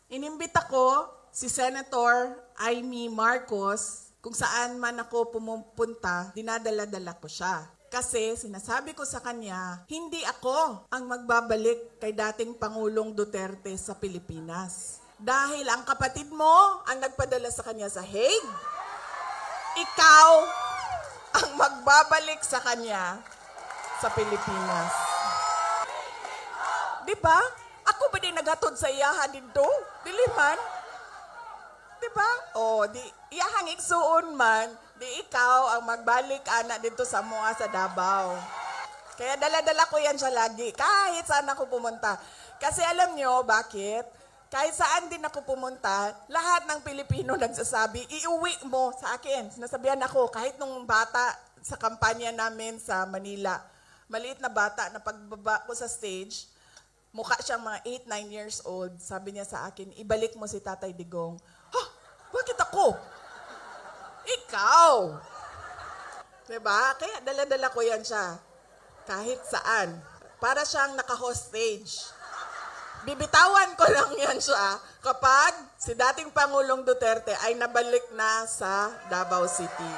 Inimbita ko si Senator Amy Marcos kung saan man ako pumupunta, dinadala-dala ko siya. Kasi sinasabi ko sa kanya, hindi ako ang magbabalik kay dating Pangulong Duterte sa Pilipinas. Dahil ang kapatid mo ang nagpadala sa kanya sa Hague, ikaw ang magbabalik sa kanya sa Pilipinas. Di ba? Ako ba din naghatod sa iyahan dito? Dili man. Di ba? O, di iyahang igsuon man, di ikaw ang magbalik ana dito sa mua sa Davao. Kaya dala-dala ko yan siya lagi, kahit saan ako pumunta. Kasi alam nyo, bakit? Kahit saan din ako pumunta, lahat ng Pilipino nagsasabi, iuwi mo sa akin. Sinasabihan ako, kahit nung bata sa kampanya namin sa Manila, maliit na bata na pagbaba ko sa stage, mukha siyang mga 8-9 years old. Sabi niya sa akin, ibalik mo si Tatay Digong. Ha? Bakit ako? Ikaw! Diba? Kaya dala-dala ko yan siya. Kahit saan. Para siyang naka-hostage. Bibitawan ko lang yan siya kapag si dating Pangulong Duterte ay nabalik na sa Davao City.